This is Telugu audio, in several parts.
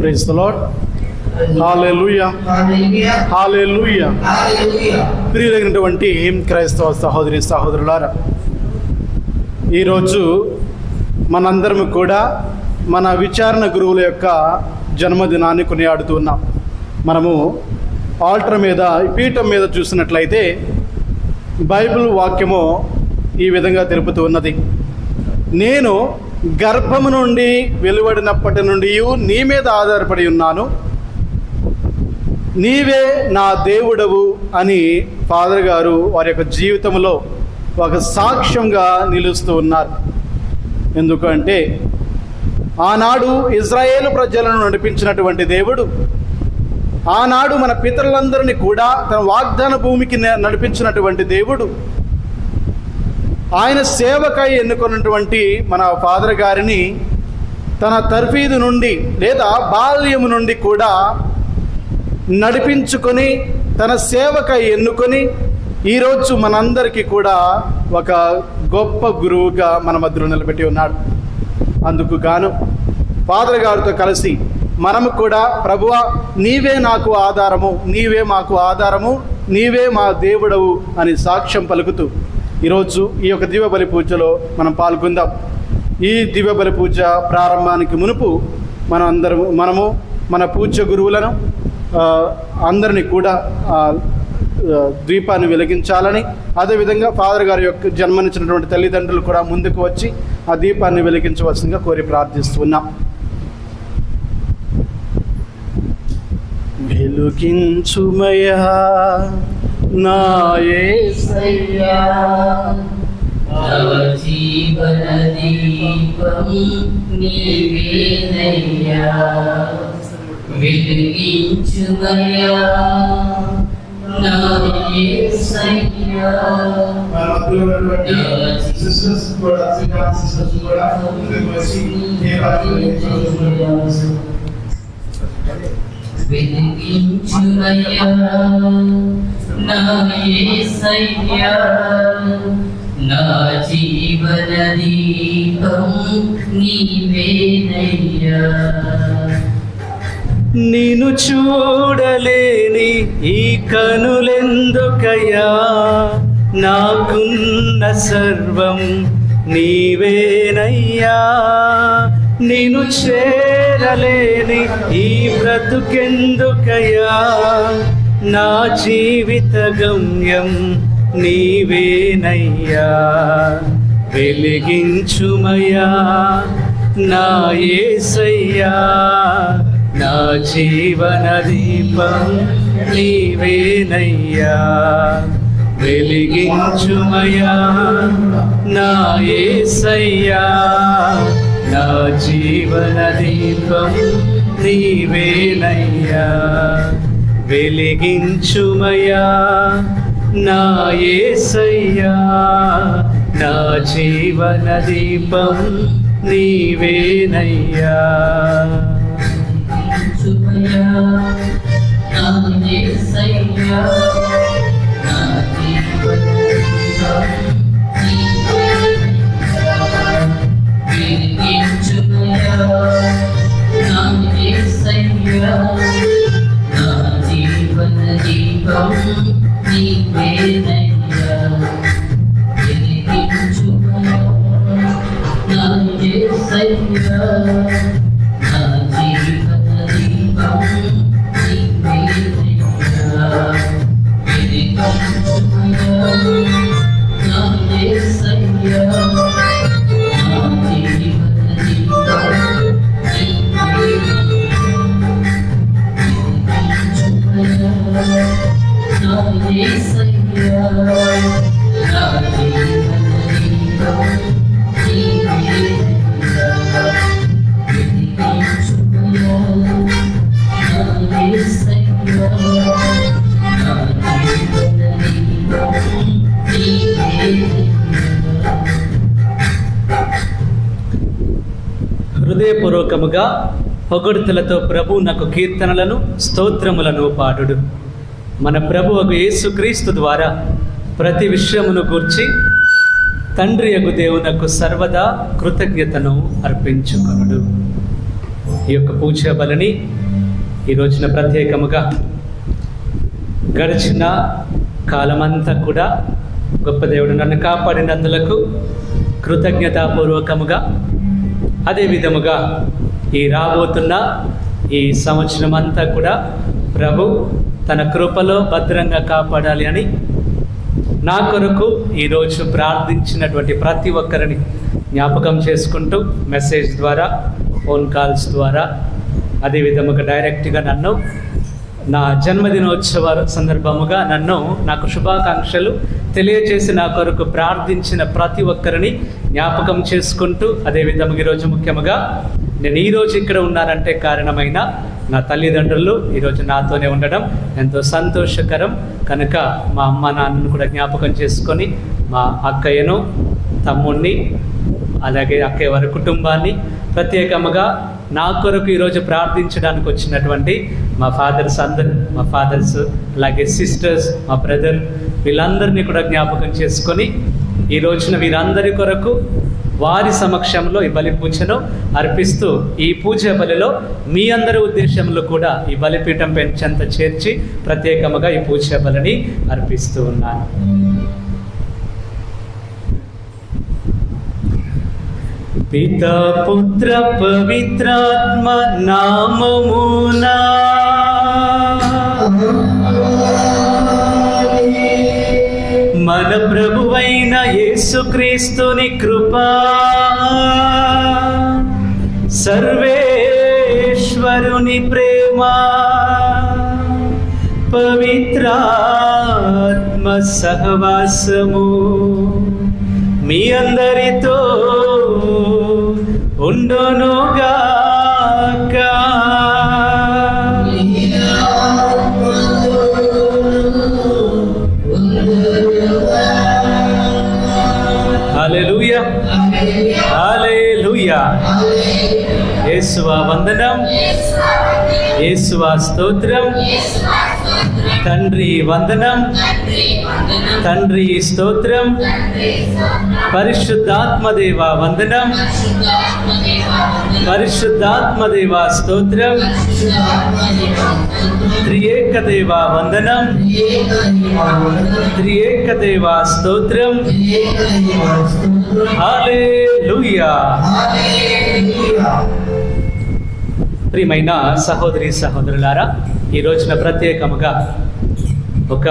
Praise the Lord. హల్లెలూయా, హల్లెలూయా. ప్రియమైనటువంటి క్రైస్తవ సహోదరి సహోదరులారా, ఈరోజు మనందరం కూడా మన విచారణ గురువుల యొక్క జన్మదినాన్ని కొనియాడుతూ ఉన్నాం. మనము ఆల్టర్ మీద, పీఠం మీద చూసినట్లయితే బైబిల్ వాక్యము ఈ విధంగా తెలుపుతూ ఉన్నది. నేను గర్భము నుండి వెలువడినప్పటి నుండి నీ మీద ఆధారపడి ఉన్నాను, నీవే నా దేవుడవు అని ఫాదర్ గారు వారి యొక్క జీవితంలో ఒక సాక్ష్యంగా నిలుస్తూ ఉన్నారు. ఎందుకంటే ఆనాడు ఇజ్రాయేలు ప్రజలను నడిపించినటువంటి దేవుడు, ఆనాడు మన పితరులందరినీ కూడా తన వాగ్దాన భూమికి నడిపించినటువంటి దేవుడు, ఆయన సేవకై ఎన్నుకున్నటువంటి మన ఫాదర్ గారిని తన తర్ఫీదు నుండి లేదా బాల్యము నుండి కూడా నడిపించుకొని తన సేవకై ఎన్నుకొని ఈరోజు మనందరికీ కూడా ఒక గొప్ప గురువుగా మన మధ్యలో నిలబెట్టి ఉన్నాడు. అందుకు గాను ఫాదర్ గారితో కలిసి మనము కూడా ప్రభువా నీవే నాకు ఆధారము, నీవే మాకు ఆధారము, నీవే మా దేవుడవు అని సాక్ష్యం పలుకుతూ ఈరోజు ఈ యొక్క దివ్యబలి పూజలో మనం పాల్గొందాం. ఈ దివ్యబలి పూజ ప్రారంభానికి మునుపు మనము మన పూజ్య గురువులను అందరినీ కూడా దీపాన్ని వెలిగించాలని, అదేవిధంగా ఫాదర్ గారి యొక్క జన్మనిచ్చినటువంటి తల్లిదండ్రులు కూడా ముందుకు వచ్చి ఆ దీపాన్ని వెలిగించవలసిందిగా కోరి ప్రార్థిస్తున్నాం. వెలుగించుమయా నా యేసయ్యా, నవ జీవన దీపం నీవేనయ్యా, వెలిగించుమయా నా యేసయ్యా. సిస్టర్స్ కూడా వెలిగించుమయా నా యేసయ్యా, నా జీవన దీపం నీవేనయ్యా. నిన్ను చూడలేని ఈ కనులెందుకయ్యా, నాకున్న సర్వం నీవేనయ్యా. నిన్ను చేరలేని ఈ బ్రతుకెందుకయ్యా, నా జీవిత గమ్యం నీవేనయ్యా. వెలిగించుమయా నా యేసయ్యా, నా జీవన దీపం నీవేనయ్యా, వెలిగించుమయా నా యేసయ్యా. నా జీవన దీపం నీవేనయ్యా, వెలిగించుమయా నా యేసయ్యా. నా జీవన దీపం నీవేనయ్యా. హృదయపూర్వకముగా పొగడ్తలతో ప్రభు నాకు కీర్తనలను స్తోత్రములను పాడుడు. మన ప్రభువగు యేసుక్రీస్తు ద్వారా ప్రతి విషయమును గూర్చి తండ్రి యగు దేవునకు సర్వదా కృతజ్ఞతను అర్పించుకొనుడు. ఈ యొక్క పూజా బలిని ఈ రోజున ప్రత్యేకముగా గడిచిన కాలమంతా కూడా గొప్ప దేవుడు నన్ను కాపాడినందులకు కృతజ్ఞతాపూర్వకముగా, అదే విధముగా ఈ రాబోతున్న ఈ సంవత్సరం అంతా కూడా ప్రభు తన కృపలో భద్రంగా కాపాడాలి అని నా కొరకు ఈరోజు ప్రార్థించినటువంటి ప్రతి ఒక్కరిని జ్ఞాపకం చేసుకుంటూ మెసేజ్ ద్వారా, ఫోన్ కాల్స్ ద్వారా, అదే విధముగా డైరెక్ట్గా నన్ను నా జన్మదినోత్సవ సందర్భముగా నాకు శుభాకాంక్షలు తెలియజేసి నా కొరకు ప్రార్థించిన ప్రతి ఒక్కరిని జ్ఞాపకం చేసుకుంటూ, అదేవిధంగా ఈరోజు ముఖ్యంగా నేను ఈరోజు ఇక్కడ ఉన్నానంటే కారణమైన నా తల్లిదండ్రులు ఈరోజు నాతోనే ఉండడం ఎంతో సంతోషకరం. కనుక మా అమ్మ నాన్నను కూడా జ్ఞాపకం చేసుకొని, మా అక్కయ్యను, తమ్ముడిని, అలాగే అక్కయ్య వారి కుటుంబాన్ని, ప్రత్యేకముగా నా కొరకు ఈరోజు ప్రార్థించడానికి వచ్చినటువంటి మా ఫాదర్స్ అలాగే సిస్టర్స్, మా బ్రదర్, వీళ్ళందరినీ కూడా జ్ఞాపకం చేసుకొని ఈ రోజున వీరందరి కొరకు వారి సమక్షంలో ఈ బలి పూజను అర్పిస్తూ, ఈ పూజ బలిలో మీ అందరి ఉద్దేశంలో కూడా ఈ బలిపీఠం పెంచంత చేర్చి ప్రత్యేకముగా ఈ పూజ బలిని అర్పిస్తూ ఉన్నాను. పితా పుత్ర పవిత్రాత్మ నామమునా మన ప్రభువైన యేసుక్రీస్తుని కృపా, సర్వేశ్వరుని ప్రేమ, పవిత్రాత్మ సహవాసము మీ అందరితో ఉండునుగాక. హల్లెలూయా, హల్లెలూయా. యేసువా వందనం, యేసువా స్తోత్రం, తండ్రి వందనం, తండ్రి స్తోత్రం, పరిశుద్ధాత్మదేవా వందనం, పరిశుద్ధాత్మదేవా స్తోత్రం, త్రియేకదేవా వందనం, త్రియేకదేవా స్తోత్రం. హల్లెలూయా. ప్రియమైన సహోదరి సహోదరులారా, ఈ రోజున ప్రత్యేకముగా ఒక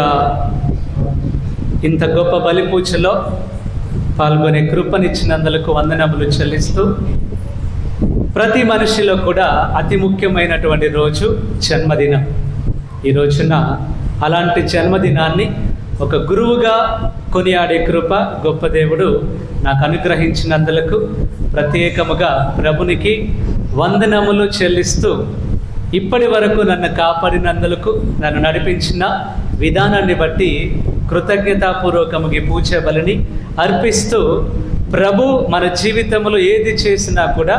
ఇంత గొప్ప బలి పూజలో పాల్గొనే కృపనిచ్చినందులకు వందనములు చెల్లిస్తూ, ప్రతి మనిషిలో కూడా అతి ముఖ్యమైనటువంటి రోజు జన్మదినం. ఈ రోజున అలాంటి జన్మదినాన్ని ఒక గురువుగా కొనియాడే కృప గొప్ప దేవుడు నాకు అనుగ్రహించినందులకు ప్రత్యేకముగా ప్రభునికి వందనములు చెల్లిస్తూ, ఇప్పటి వరకు నన్ను కాపాడినందులకు, నన్ను నడిపించిన విధానాన్ని బట్టి కృతజ్ఞతాపూర్వకముగా పూజ బలిని అర్పిస్తూ, ప్రభు మన జీవితంలో ఏది చేసినా కూడా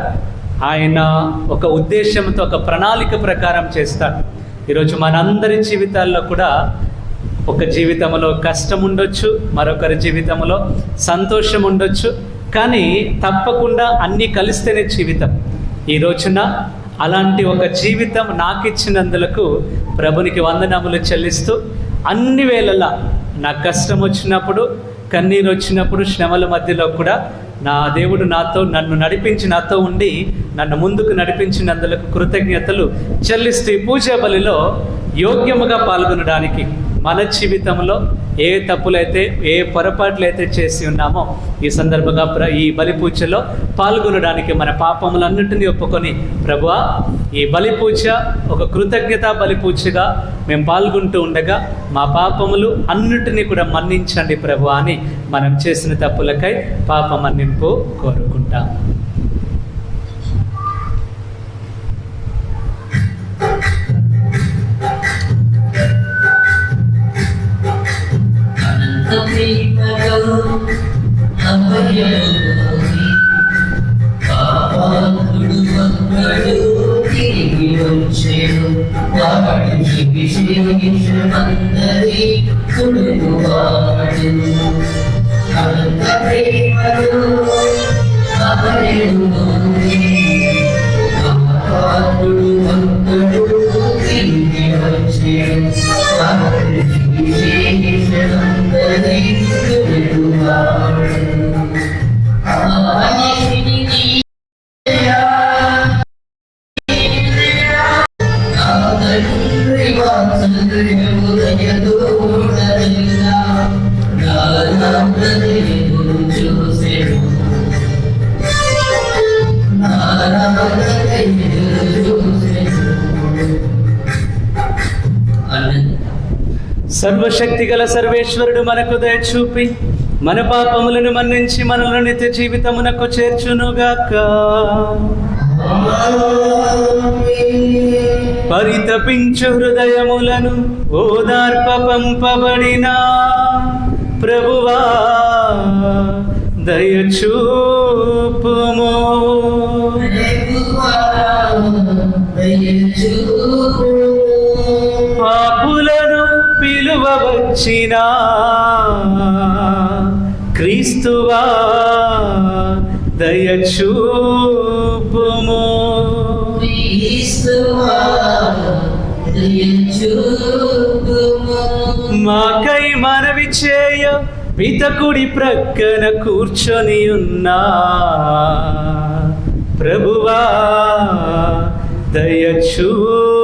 ఆయన ఒక ఉద్దేశంతో, ఒక ప్రణాళిక ప్రకారం చేస్తాడు. ఈరోజు మనందరి జీవితాల్లో కూడా ఒక జీవితంలో కష్టం ఉండొచ్చు, మరొకరి జీవితంలో సంతోషం ఉండొచ్చు, కానీ తప్పకుండా అన్నీ కలిస్తేనే జీవితం. ఈ రోజున అలాంటి ఒక జీవితం నాకు ఇచ్చినందులకు ప్రభునికి వందనములు చెల్లిస్తూ, అన్ని వేళలా నా కష్టం వచ్చినప్పుడు, కన్నీరు వచ్చినప్పుడు, శ్రమల మధ్యలో కూడా నా దేవుడు నన్ను నడిపించి, నాతో ఉండి నన్ను ముందుకు నడిపించినందులకు కృతజ్ఞతలు చెల్లిస్తూ ఈ పూజా బలిలో యోగ్యముగా పాల్గొనడానికి, మన జీవితంలో ఏ తప్పులైతే, ఏ పొరపాట్లయితే చేసి ఉన్నామో ఈ సందర్భంగా ఈ బలి పూజలో పాల్గొనడానికి మన పాపములన్నింటినీ ఒప్పుకొని, ప్రభువా ఈ బలి పూజ ఒక కృతజ్ఞత బలి పూజగా మేము పాల్గొంటూ ఉండగా మా పాపములు అన్నిటినీ కూడా మన్నించండి ప్రభువా అని మనం చేసిన తప్పులకై పాప మన్నింపు కోరుకుంటాం. సర్వశక్తి గల సర్వేశ్వరుడు మనకు దయ చూపి మన పాపములను మన్నించి మనలను నిత్య జీవితమునకు చేర్చునుగాక. పరితపించు హృదయములను ఓదార్ప పంపబడిన ప్రభువా దయచూపుము. పాపులను పిలువవచ్చిన క్రీస్తువా దయచూపుము. మాకై మనవి చేయ పితకుడి ప్రక్కన కూర్చొని ఉన్నా ప్రభువా దయచూపుము.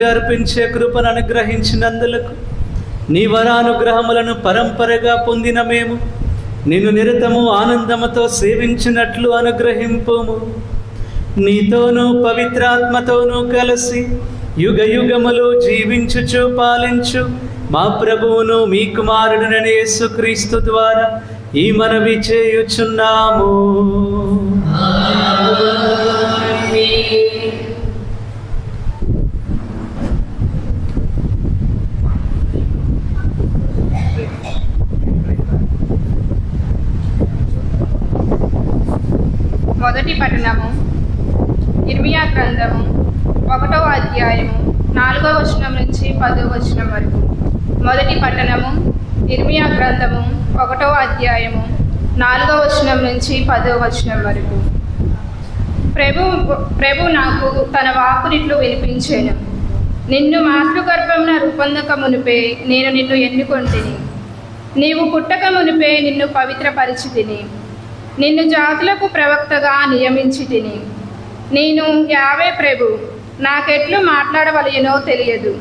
అర్పించే కృపను అనుగ్రహించినందులకు నీ వరానుగ్రహములను పరంపరగా పొందిన మేము నిన్ను నిరతము ఆనందముతో సేవించినట్లు అనుగ్రహింపుము. నీతోనూ పవిత్రాత్మతోనూ కలిసి యుగ యుగములు జీవించుచు పాలించు మా ప్రభువును మీ కుమారుడునైన యేసుక్రీస్తు ద్వారా ఈ మనవి చేయుచున్నాము. మొదటి పట్టణము ఇర్మియా గ్రంథము 1వ అధ్యాయము 4వ వచనం నుంచి 10వ వచనం వరకు. మొదటి పట్టణము ఇర్మియా గ్రంథము 1వ అధ్యాయము 4వ వచనం నుంచి 10వ వచనం వరకు. ప్రభు నాకు తన వాక్కునిట్లు వినిపించెను. నిన్ను మాతృగర్భమున రూపొందక మునిపే నేను నిన్ను ఎన్నుకొంటిని. నీవు పుట్టక మునిపే నిన్ను పవిత్రపరిచితిని. నిన్ను జాతులకు ప్రవక్తగా నియమించితిని. నేను యావే ప్రభు, నాకెట్లు మాట్లాడవలయనో తెలియదు,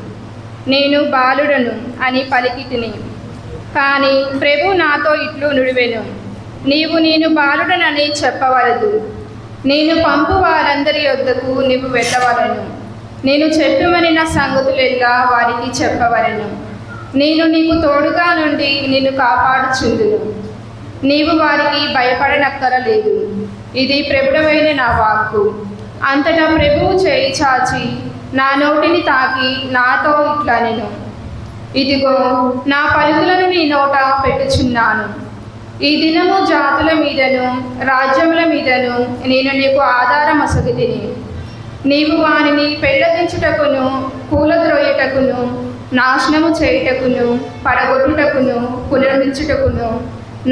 నేను బాలుడను అని పలికితిని. కానీ ప్రభు నాతో ఇట్లు నుడివెను, నీవు నేను బాలుడనని చెప్పవలదు. నేను పంపు వారందరి యొద్దకు నీవు వెళ్ళవలను. నేను చెప్పుమనిన సంగతులెల్లా వారికి చెప్పవలను. నేను నీకు తోడుగా నుండి నిన్ను కాపాడుచుందును. నీవు వారికి భయపడనక్కరలేదు. ఇది ప్రభుడవైన నా వాక్కు. అంతటా ప్రభువు చేయి చాచి నా నోటిని తాకి నాతో ఇట్లా నేను, ఇదిగో నా పలుకులను నీ నోట పెట్టుచున్నాను. ఈ దినము జాతుల మీదను రాజ్యముల మీదను నేను నీకు ఆధారం అసగితిని. నీవు వానిని పెళ్ళగించుటకును కూలద్రోయుటకును నాశనము చేయుటకును పడగొట్టుటకును పునర్మించుటకును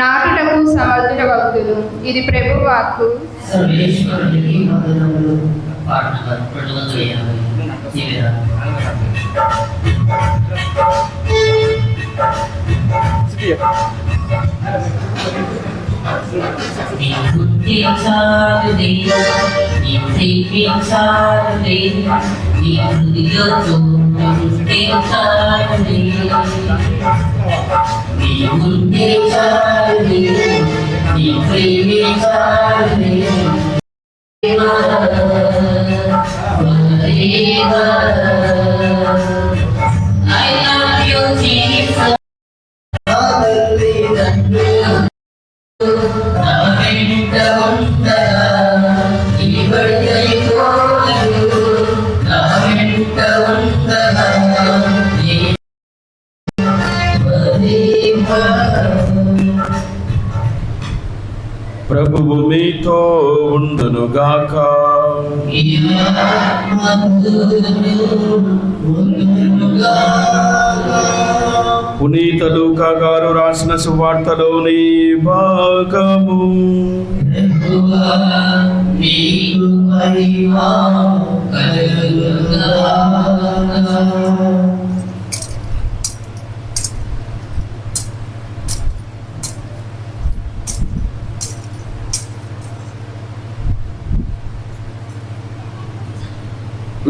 నాటుటకు సమర్థుడవగుదును. ఇది ప్రభు వాక్కు. సర్వేశ్వరునికి వందనములు. పాటలు 250 ఈ విధంగా. నీ బుద్ధి చాలులే, నీ ప్రేమించాలులే, నీ హృదయంతో ఉంటే చాలులే. నీ బుద్ధి చాలులే, నీ ప్రేమించాలులే. I love you, Jesus. ప్రభువు మీతో ఉండునుగాక. పునీత లూకా గారు రాసిన సువార్తలోని భాగము.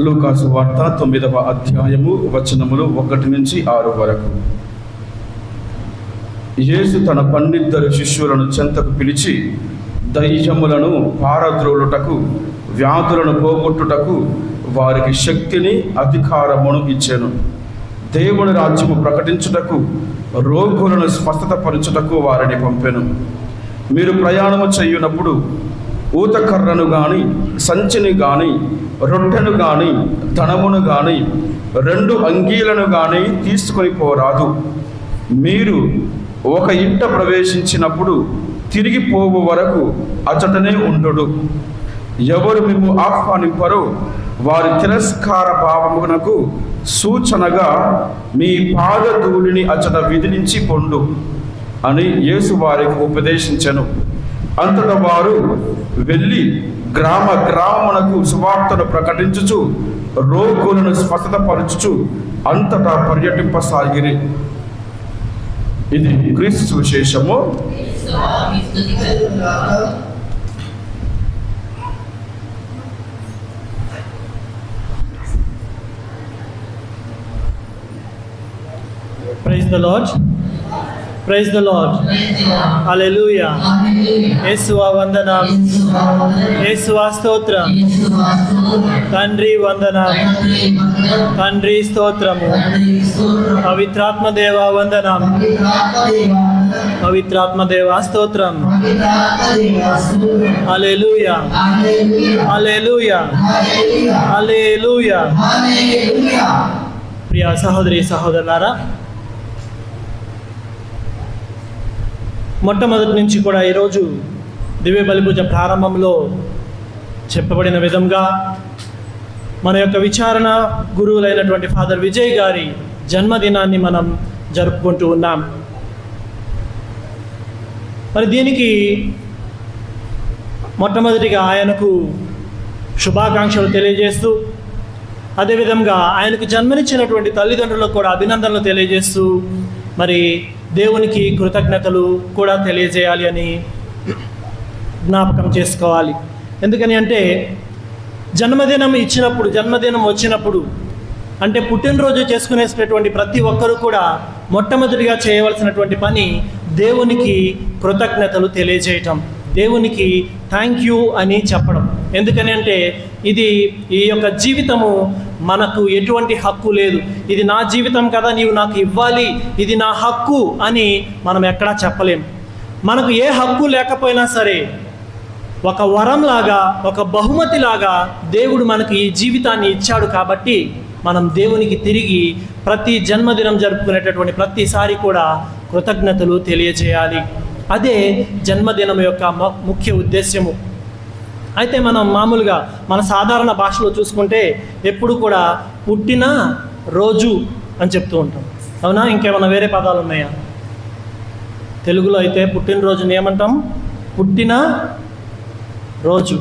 లూకా సువార్త 9వ అధ్యాయము వచనములు 1 నుంచి 6 వరకు. యేసు తన 12 శిష్యులను చెంతకు పిలిచి, దయ్యములను పారద్రోలుటకు వ్యాధులను పోగొట్టుటకు వారికి శక్తిని అధికారమును ఇచ్చెను. దేవుని రాజ్యము ప్రకటించుటకు రోగులను స్వస్థతపరచుటకు వారిని పంపెను. మీరు ప్రయాణము చేయునప్పుడు ఊతకర్రను గాని సంచిని గాని రొట్టెను గాని ధనమును గాని 2 అంగీలను గాని తీసుకొని పోరాదు. మీరు ఒక ఇంట ప్రవేశించినప్పుడు తిరిగి పోవు వరకు అచటనే ఉండుడు. ఎవరు మిమ్ము ఆహ్వానింపరో వారి తిరస్కార భావమునకు సూచనగా మీ పాదధూళిని అచట విదిలించి పొండు అని యేసు వారికి ఉపదేశించెను. అంతటా వారు వెళ్ళి గ్రామ గ్రామమునకు సువార్తను ప్రకటించుచు రోగులను స్వస్థతపరచుచు అంతటా పర్యటింపసాగిరి. ఇది క్రీస్తు సువిశేషము. Praise the Lord. Praise the Lord. Hallelujah. యేసువా వందనం. యేసువా స్తోత్రం. తండ్రి వందనం. తండ్రి స్తోత్రము. పవిత్రాత్మ దేవా వందనం. పవిత్రాత్మ దేవా స్తోత్రం. హల్లెలూయా. హల్లెలూయా. హల్లెలూయా. ప్రియ సహోదరి సహోదరులారా, మొట్టమొదటి నుంచి కూడా ఈరోజు దివ్య బలి పూజ ప్రారంభంలో చెప్పబడిన విధంగా మన యొక్క విచారణ గురువులైనటువంటి ఫాదర్ విజయ్ గారి జన్మదినాన్ని మనం జరుపుకుంటూ ఉన్నాం. మరి దీనికి మొట్టమొదటిగా ఆయనకు శుభాకాంక్షలు తెలియజేస్తూ, అదేవిధంగా ఆయనకు జన్మనిచ్చినటువంటి తల్లిదండ్రులకు కూడా అభినందనలు తెలియజేస్తూ, మరి దేవునికి కృతజ్ఞతలు కూడా తెలియజేయాలి అని జ్ఞాపకం చేసుకోవాలి. ఎందుకని అంటే జన్మదినం వచ్చినప్పుడు అంటే పుట్టినరోజు చేసుకునేటటువంటి ప్రతి ఒక్కరూ కూడా మొట్టమొదటిగా చేయవలసినటువంటి పని దేవునికి కృతజ్ఞతలు తెలియజేయటం, దేవునికి థ్యాంక్ యూ అని చెప్పడం. ఎందుకని అంటే ఈ యొక్క జీవితము మనకు ఎటువంటి హక్కు లేదు. ఇది నా జీవితం కదా, నీవు నాకు ఇవ్వాలి, ఇది నా హక్కు అని మనం ఎక్కడా చెప్పలేం. మనకు ఏ హక్కు లేకపోయినా సరే ఒక వరంలాగా, ఒక బహుమతిలాగా దేవుడు మనకు ఈ జీవితాన్ని ఇచ్చాడు. కాబట్టి మనం దేవునికి తిరిగి ప్రతి జన్మదినం జరుపుకునేటటువంటి ప్రతిసారి కూడా కృతజ్ఞతలు తెలియజేయాలి. అదే జన్మదినం యొక్క ముఖ్య ఉద్దేశ్యము. అయితే మనం మామూలుగా మన సాధారణ భాషలో చూసుకుంటే ఎప్పుడు కూడా పుట్టిన రోజు అని చెప్తూ ఉంటాం. అవునా? ఇంకేమైనా వేరే పదాలు ఉన్నాయా? తెలుగులో అయితే పుట్టినరోజుని ఏమంటాం? పుట్టిన రోజు.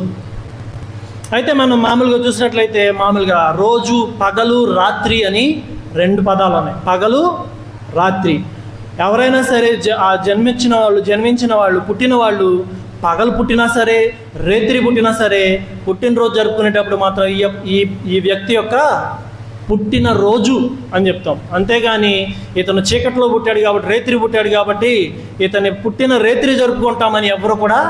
అయితే మనం మామూలుగా చూసినట్లయితే మామూలుగా రోజు, పగలు, రాత్రి అని 2 పదాలు ఉన్నాయి. పగలు, రాత్రి. ఎవరైనా సరే జన్మించిన వాళ్ళు పుట్టిన వాళ్ళు పగలు పుట్టినా సరే, రేత్రి పుట్టినా సరే, పుట్టినరోజు జరుపుకునేటప్పుడు మాత్రం ఈ వ్యక్తి యొక్క పుట్టిన రోజు అని చెప్తాం. అంతేగాని ఇతను చీకట్లో పుట్టాడు కాబట్టి, రేత్రి పుట్టాడు కాబట్టి ఇతని పుట్టిన రేత్రి జరుపుకుంటామని ఎవరు కూడా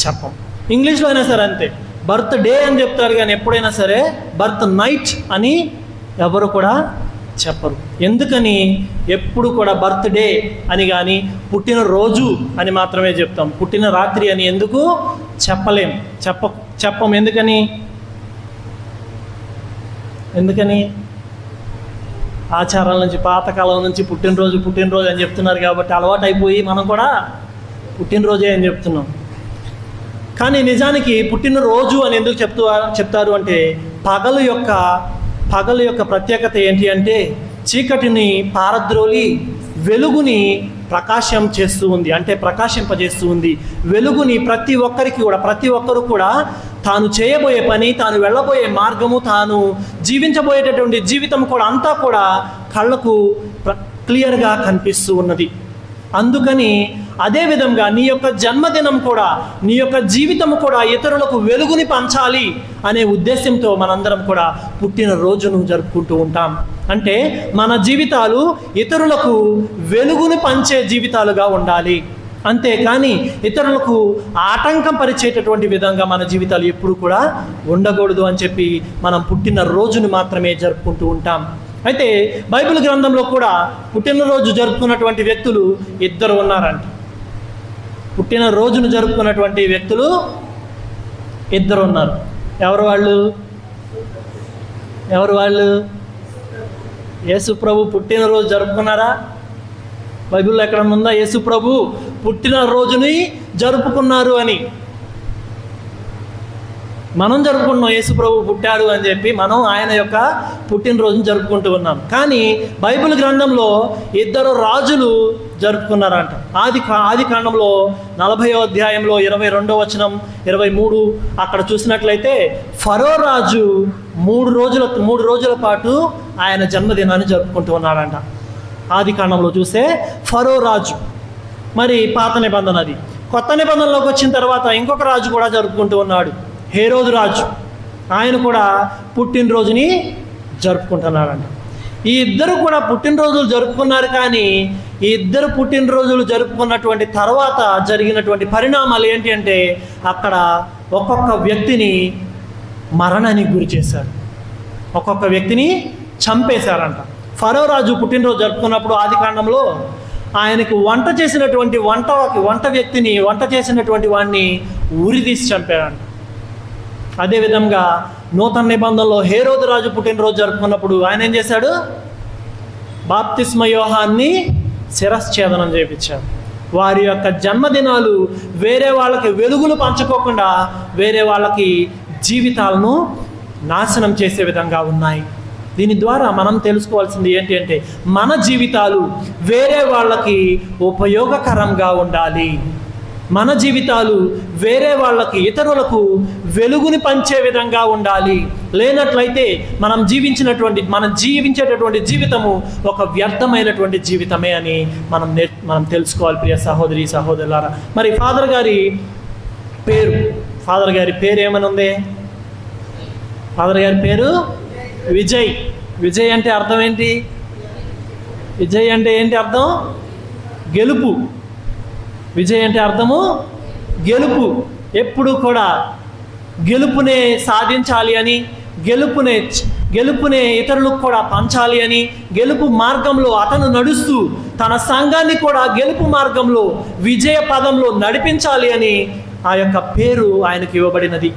చెప్పం. ఇంగ్లీష్లో అయినా సరే అంతే, బర్త్ డే అని చెప్తారు, కానీ ఎప్పుడైనా సరే బర్త్ నైట్ అని ఎవరు కూడా చెప్పరు. ఎందుకని? ఎప్పుడు కూడా బర్త్ డే అని కానీ పుట్టిన రోజు అని మాత్రమే చెప్తాం. పుట్టిన రాత్రి అని ఎందుకు చెప్పం. ఎందుకని ఆచారాల నుంచి, పాతకాలం నుంచి పుట్టినరోజు అని చెప్తున్నారు కాబట్టి అలవాటు అయిపోయి మనం కూడా పుట్టినరోజే అని చెప్తున్నాం. కానీ నిజానికి పుట్టినరోజు అని ఎందుకు చెప్తారు అంటే పగలు యొక్క ప్రత్యేకత ఏంటి అంటే చీకటిని పారద్రోలి వెలుగుని ప్రకాశింపజేస్తూ ఉంది. వెలుగుని ప్రతి ఒక్కరు కూడా తాను చేయబోయే పని, తాను వెళ్ళబోయే మార్గము, తాను జీవించబోయేటటువంటి జీవితం కూడా అంతా కూడా కళ్ళకు క్లియర్గా కనిపిస్తూ ఉన్నది. అందుకని అదేవిధంగా నీ యొక్క జన్మదినం కూడా, నీ యొక్క జీవితం కూడా ఇతరులకు వెలుగుని పంచాలి అనే ఉద్దేశంతో మనందరం కూడా పుట్టినరోజును జరుపుకుంటూ ఉంటాం. అంటే మన జీవితాలు ఇతరులకు వెలుగుని పంచే జీవితాలుగా ఉండాలి. అంతేకాని ఇతరులకు ఆటంకం పరిచేటటువంటి విధంగా మన జీవితాలు ఎప్పుడు కూడా ఉండకూడదు అని చెప్పి మనం పుట్టినరోజును మాత్రమే జరుపుకుంటూ ఉంటాం. అయితే బైబిల్ గ్రంథంలో కూడా పుట్టినరోజు జరుపుకున్నటువంటి వ్యక్తులు 2 ఉన్నారంట. పుట్టినరోజును జరుపుకున్నటువంటి వ్యక్తులు 2 ఉన్నారు. ఎవరు వాళ్ళు? యేసు ప్రభు పుట్టినరోజు జరుపుకున్నారా? బైబిల్లో ఎక్కడ ఉందా యేసు ప్రభు పుట్టినరోజుని జరుపుకున్నారు అని? మనం జరుపుకుంటున్నాం, యేసు ప్రభు పుట్టాడు అని చెప్పి మనం ఆయన యొక్క పుట్టినరోజును జరుపుకుంటూ ఉన్నాం. కానీ బైబిల్ గ్రంథంలో 2 రాజులు జరుపుకున్నారంట. ఆది కాండంలో 40వ అధ్యాయంలో 22వ వచనం, 23 అక్కడ చూసినట్లయితే ఫరో రాజు 3 రోజుల పాటు ఆయన జన్మదినాన్ని జరుపుకుంటూ ఉన్నాడంట. ఆది కాండంలో చూస్తే ఫరో రాజు. మరి పాత నిబంధన అది. కొత్త నిబంధనలోకి వచ్చిన తర్వాత ఇంకొక రాజు కూడా జరుపుకుంటూ ఉన్నాడు, హేరోదు రాజు. ఆయన కూడా పుట్టినరోజుని జరుపుకుంటున్నాడంట. ఈ 2 కూడా పుట్టినరోజులు జరుపుకున్నారు. కానీ ఈ 2 పుట్టినరోజులు జరుపుకున్నటువంటి తర్వాత జరిగినటువంటి పరిణామాలు ఏంటి అంటే అక్కడ ఒక్కొక్క వ్యక్తిని మరణానికి గురి చేశారు, ఒక్కొక్క వ్యక్తిని చంపేశారంట. ఫరో రాజు పుట్టినరోజు జరుపుకున్నప్పుడు ఆది కాండంలో ఆయనకు వంట చేసినటువంటి వంట చేసినటువంటి వాడిని ఉరిదీసి చంపారంట. అదేవిధంగా నూతన నిబంధనలో హేరోదు రాజు పుట్టినరోజు జరుపుకున్నప్పుడు ఆయన ఏం చేశాడు? బాప్తిస్మ యోహాన్ని శిరశ్ఛేదనం చేయించాడు. వారి యొక్క జన్మదినాలు వేరే వాళ్ళకి వెలుగులు పంచుకోకుండా వేరే వాళ్ళకి జీవితాలను నాశనం చేసే విధంగా ఉన్నాయి. దీని ద్వారా మనం తెలుసుకోవాల్సింది ఏంటి అంటే మన జీవితాలు వేరే వాళ్ళకి ఉపయోగకరంగా ఉండాలి. మన జీవితాలు వేరే వాళ్ళకి, ఇతరులకు వెలుగుని పంచే విధంగా ఉండాలి. లేనట్లయితే మనం జీవించేటటువంటి జీవితము ఒక వ్యర్థమైనటువంటి జీవితమే అని మనం తెలుసుకోవాలి ప్రియ సహోదరి సహోదరులారా. మరి ఫాదర్ గారి పేరు ఏమని ఉంది? ఫాదర్ గారి పేరు విజయ్. విజయ్ అంటే అర్థం ఏంటి? విజయ్ అంటే ఏంటి అర్థం? గెలుపు. విజయ్ అంటే అర్థము గెలుపు. ఎప్పుడు కూడా గెలుపునే సాధించాలి అని, గెలుపునే ఇతరులకు కూడా పంచాలి అని, గెలుపు మార్గంలో అతను నడుస్తూ తన సంఘాన్ని కూడా గెలుపు మార్గంలో విజయ పదంలో నడిపించాలి అని ఆ యొక్క పేరు ఆయనకు ఇవ్వబడినది.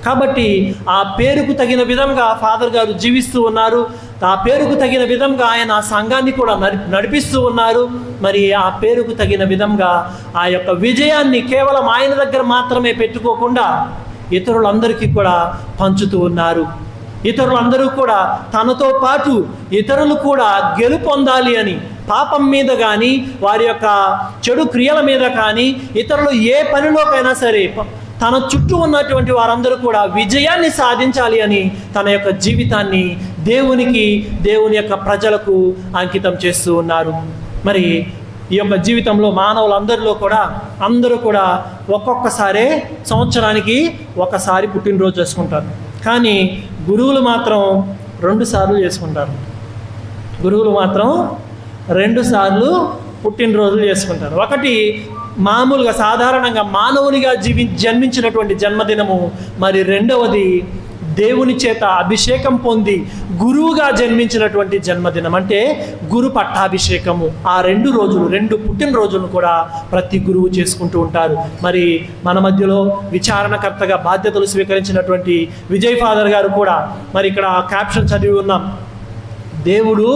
కాబట్టి ఆ పేరుకు తగిన విధంగా ఫాదర్ గారు జీవిస్తూ ఉన్నారు. ఆ పేరుకు తగిన విధంగా ఆయన ఆ సంఘాన్ని కూడా నడిపిస్తూ ఉన్నారు. మరి ఆ పేరుకు తగిన విధంగా ఆ యొక్క విజయాన్ని కేవలం ఆయన దగ్గర మాత్రమే పెట్టుకోకుండా ఇతరులందరికీ కూడా పంచుతూ ఉన్నారు. ఇతరులందరూ కూడా తనతో పాటు ఇతరులు కూడా గెలుపొందాలి అని, పాపం మీద కానీ వారి యొక్క చెడు క్రియల మీద కానీ ఇతరులు ఏ పనిలోకైనా సరే తన చుట్టూ ఉన్నటువంటి వారందరూ కూడా విజయాన్ని సాధించాలి అని తన యొక్క జీవితాన్ని దేవుని యొక్క ప్రజలకు అంకితం చేస్తూ ఉన్నారు. మరి ఈ యొక్క జీవితంలో మానవులందరిలో కూడా అందరూ కూడా ఒక్కొక్కసారే సంవత్సరానికి ఒకసారి పుట్టినరోజు చేసుకుంటారు. కానీ గురువులు మాత్రం 2 సార్లు చేసుకుంటారు. గురువులు మాత్రం 2 సార్లు పుట్టినరోజులు చేసుకుంటారు. ఒకటి మామూలుగా సాధారణంగా మానవునిగా జన్మించినటువంటి జన్మదినము. మరి రెండవది దేవుని చేత అభిషేకం పొంది గురువుగా జన్మించినటువంటి జన్మదినం, అంటే గురు పట్టాభిషేకము. ఆ 2 పుట్టినరోజులను కూడా ప్రతి గురువు చేసుకుంటూ ఉంటారు. మరి మన మధ్యలో విచారణకర్తగా బాధ్యతలు స్వీకరించినటువంటి విజయ్ ఫాదర్ గారు కూడా మరి ఇక్కడ క్యాప్షన్ చదివి ఉన్నాం. దేవుడు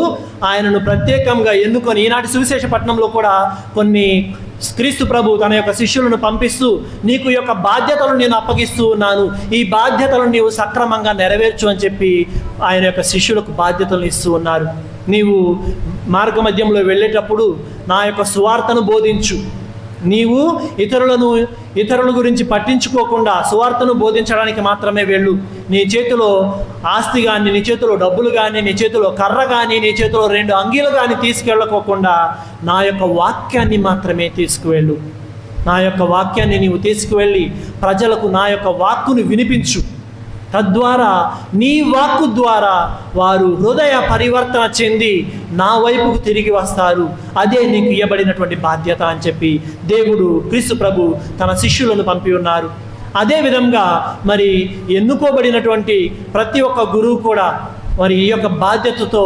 ఆయనను ప్రత్యేకంగా ఎన్నుకొని ఈనాటి సువిశేష పట్టణంలో కూడా కొన్ని క్రీస్తు ప్రభు తన యొక్క శిష్యులను పంపిస్తూ నీకు యొక్క బాధ్యతలను నేను అప్పగిస్తూ ఉన్నాను, ఈ బాధ్యతలను నీవు సక్రమంగా నెరవేర్చు అని చెప్పి ఆయన యొక్క శిష్యులకు బాధ్యతలను ఇస్తూ ఉన్నారు. నీవు మార్గ మధ్యంలో వెళ్ళేటప్పుడు నా యొక్క సువార్తను బోధించు. నీవు ఇతరుల గురించి పట్టించుకోకుండా సువార్తను బోధించడానికి మాత్రమే వెళ్ళు. నీ చేతిలో ఆస్తి కానీ, నీ చేతిలో డబ్బులు కానీ, నీ చేతిలో కర్ర కానీ, నీ చేతిలో 2 అంగీలు కానీ తీసుకెళ్ళకోకుండా నా యొక్క వాక్యాన్ని మాత్రమే తీసుకువెళ్ళు. నా యొక్క వాక్యాన్ని నీవు తీసుకువెళ్ళి ప్రజలకు నా యొక్క వాక్కును వినిపించు. తద్వారా నీ వాక్కు ద్వారా వారు హృదయ పరివర్తన చెంది నా వైపుకు తిరిగి వస్తారు. అదే నీకు ఇవ్వబడినటువంటి బాధ్యత అని చెప్పి దేవుడు క్రీస్తు ప్రభు తన శిష్యులను పంపి ఉన్నారు. అదేవిధంగా మరి ఎన్నుకోబడినటువంటి ప్రతి ఒక్క గురువు కూడా మరి ఈ యొక్క బాధ్యతతో